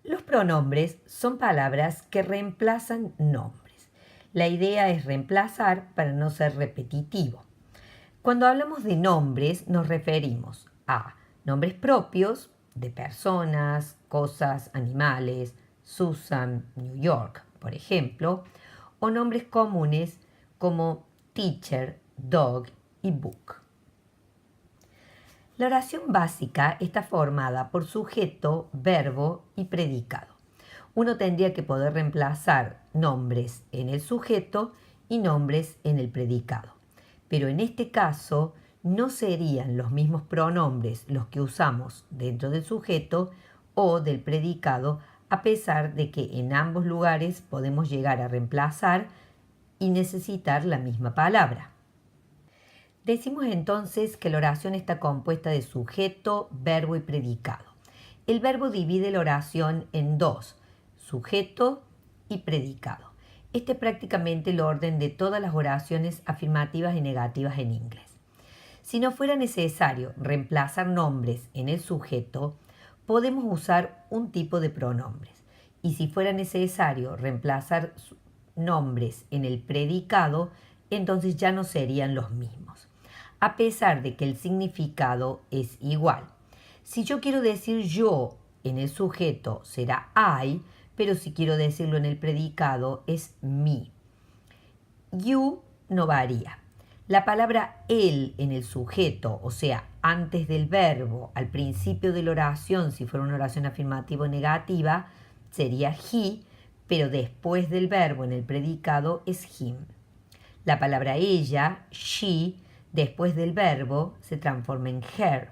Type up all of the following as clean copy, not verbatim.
Los pronombres son palabras que reemplazan nombres. La idea es reemplazar para no ser repetitivo. Cuando hablamos de nombres nos referimos a nombres propios de personas, cosas, animales, Susan, New York, por ejemplo, o nombres comunes como teacher, dog y book. La oración básica está formada por sujeto, verbo y predicado. Uno tendría que poder reemplazar nombres en el sujeto y nombres en el predicado. Pero en este caso no serían los mismos pronombres los que usamos dentro del sujeto o del predicado, a pesar de que en ambos lugares podemos llegar a reemplazar y necesitar la misma palabra. Decimos entonces que la oración está compuesta de sujeto, verbo y predicado. El verbo divide la oración en dos, sujeto y predicado. Este es prácticamente el orden de todas las oraciones afirmativas y negativas en inglés. Si no fuera necesario reemplazar nombres en el sujeto, podemos usar un tipo de pronombres. Y si fuera necesario reemplazar nombres en el predicado, entonces ya no serían los mismos, a pesar de que el significado es igual. Si yo quiero decir yo en el sujeto será I, pero si quiero decirlo en el predicado es me. You no varía. La palabra él en el sujeto, o sea, antes del verbo, al principio de la oración, si fuera una oración afirmativa o negativa, sería he, pero después del verbo en el predicado es him. La palabra ella, she, después del verbo se transforma en her.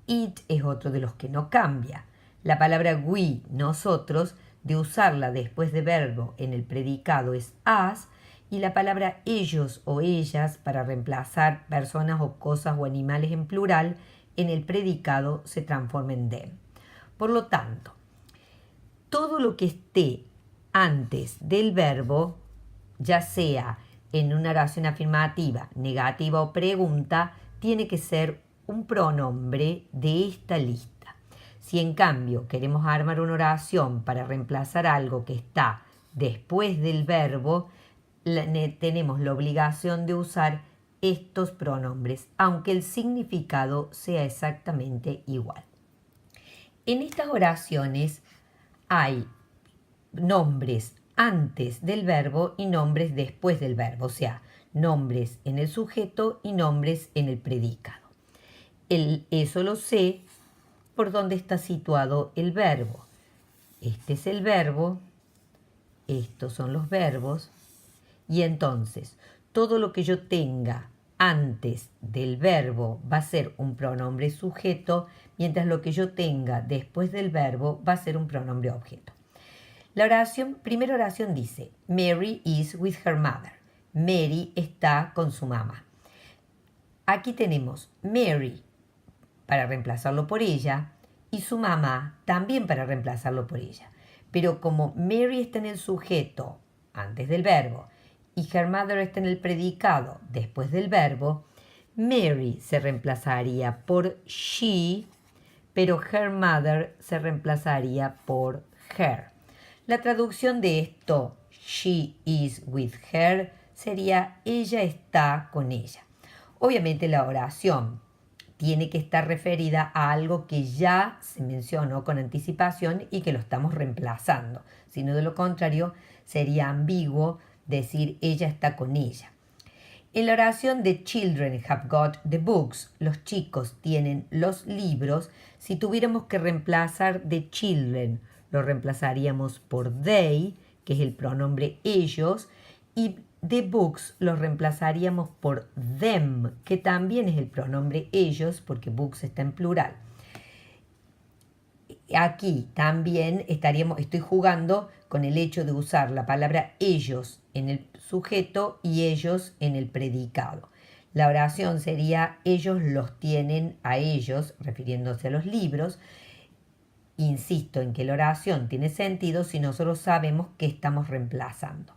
It es otro de los que no cambia. La palabra we, nosotros, de usarla después de verbo en el predicado es us, y la palabra ellos o ellas para reemplazar personas o cosas o animales en plural en el predicado se transforma en them. Por lo tanto, todo lo que esté antes del verbo, ya sea en una oración afirmativa, negativa o pregunta, tiene que ser un pronombre de esta lista. Si en cambio queremos armar una oración para reemplazar algo que está después del verbo, tenemos la obligación de usar estos pronombres, aunque el significado sea exactamente igual. En estas oraciones hay nombres antes del verbo y nombres después del verbo, o sea, nombres en el sujeto y nombres en el predicado. Eso lo sé por dónde está situado el verbo. Este es el verbo, estos son los verbos, y entonces todo lo que yo tenga antes del verbo va a ser un pronombre sujeto, mientras lo que yo tenga después del verbo va a ser un pronombre objeto. La primera oración dice, Mary is with her mother. Mary está con su mamá. Aquí tenemos Mary para reemplazarlo por ella y su mamá también para reemplazarlo por ella. Pero como Mary está en el sujeto antes del verbo y her mother está en el predicado después del verbo, Mary se reemplazaría por she, pero her mother se reemplazaría por her. La traducción de esto, she is with her, sería ella está con ella. Obviamente la oración tiene que estar referida a algo que ya se mencionó con anticipación y que lo estamos reemplazando. Si no, de lo contrario, sería ambiguo decir ella está con ella. En la oración de children have got the books, los chicos tienen los libros, si tuviéramos que reemplazar de children, lo reemplazaríamos por they, que es el pronombre ellos, y the books lo reemplazaríamos por them, que también es el pronombre ellos, porque books está en plural. Aquí también estoy jugando con el hecho de usar la palabra ellos en el sujeto y ellos en el predicado. La oración sería ellos los tienen a ellos, refiriéndose a los libros. Insisto en que la oración tiene sentido si nosotros sabemos qué estamos reemplazando.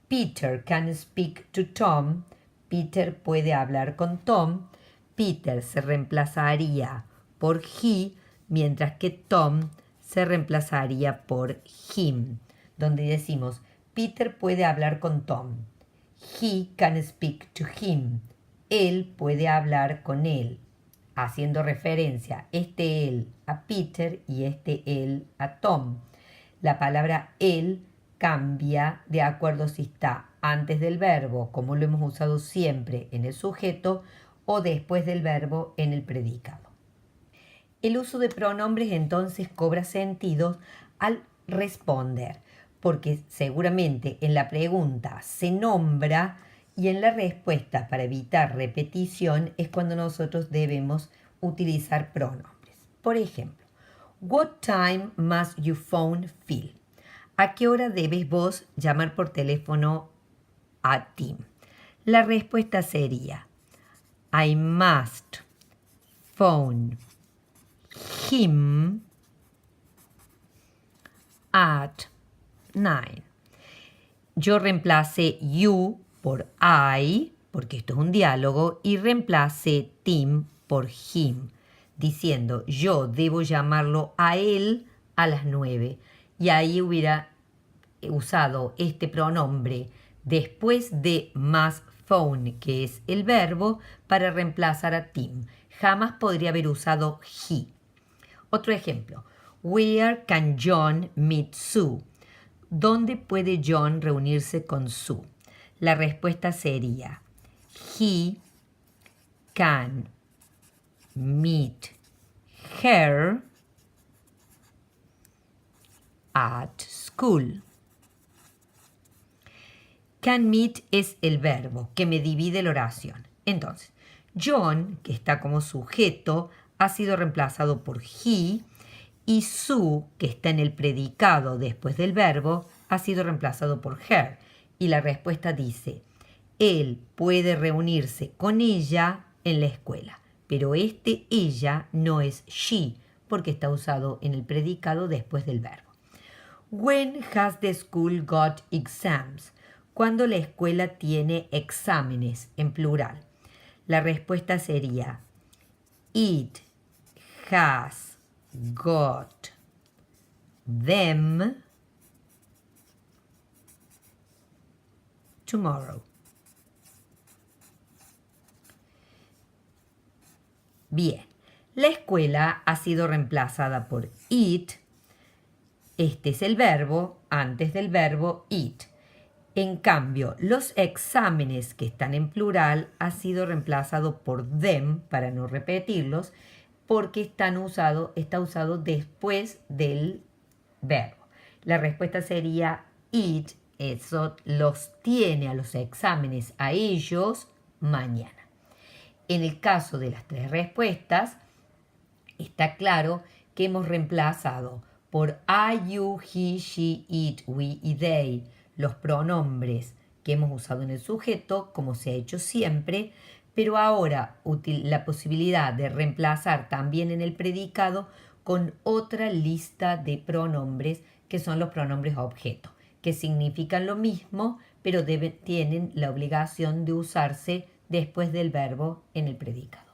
Peter can speak to Tom. Peter puede hablar con Tom. Peter se reemplazaría por he, mientras que Tom se reemplazaría por him, donde decimos Peter puede hablar con Tom. He can speak to him. Él puede hablar con él, haciendo referencia este él a Peter y este él a Tom. La palabra él cambia de acuerdo si está antes del verbo, como lo hemos usado siempre en el sujeto, o después del verbo en el predicado. El uso de pronombres entonces cobra sentido al responder, porque seguramente en la pregunta se nombra y en la respuesta, para evitar repetición, es cuando nosotros debemos utilizar pronombres. Por ejemplo, what time must you phone Phil? ¿A qué hora debes vos llamar por teléfono a Tim? La respuesta sería I must phone him at 9. Yo reemplacé you por I, porque esto es un diálogo, y reemplacé Tim por him, diciendo yo debo llamarlo a él a las 9. Y ahí hubiera usado este pronombre después de must phone, que es el verbo, para reemplazar a Tim. Jamás podría haber usado he. Otro ejemplo. Where can John meet Sue? ¿Dónde puede John reunirse con Sue? La respuesta sería he can meet her at school. Can meet es el verbo que me divide la oración. Entonces, John, que está como sujeto, ha sido reemplazado por he, y Sue, que está en el predicado después del verbo, ha sido reemplazado por her. Y la respuesta dice, él puede reunirse con ella en la escuela, pero este ella no es she, porque está usado en el predicado después del verbo. When has the school got exams? Cuando la escuela tiene exámenes, en plural. La respuesta sería, it has got them tomorrow. Bien, la escuela ha sido reemplazada por it. Este es el verbo antes del verbo it. En cambio, los exámenes que están en plural ha sido reemplazado por them, para no repetirlos, porque está usado después del verbo. La respuesta sería it, eso los tiene a los exámenes a ellos mañana. En el caso de las tres respuestas, está claro que hemos reemplazado por I, you, he, she, it, we y they los pronombres que hemos usado en el sujeto, como se ha hecho siempre, pero ahora la posibilidad de reemplazar también en el predicado con otra lista de pronombres que son los pronombres objeto, que significan lo mismo, pero tienen la obligación de usarse después del verbo en el predicado.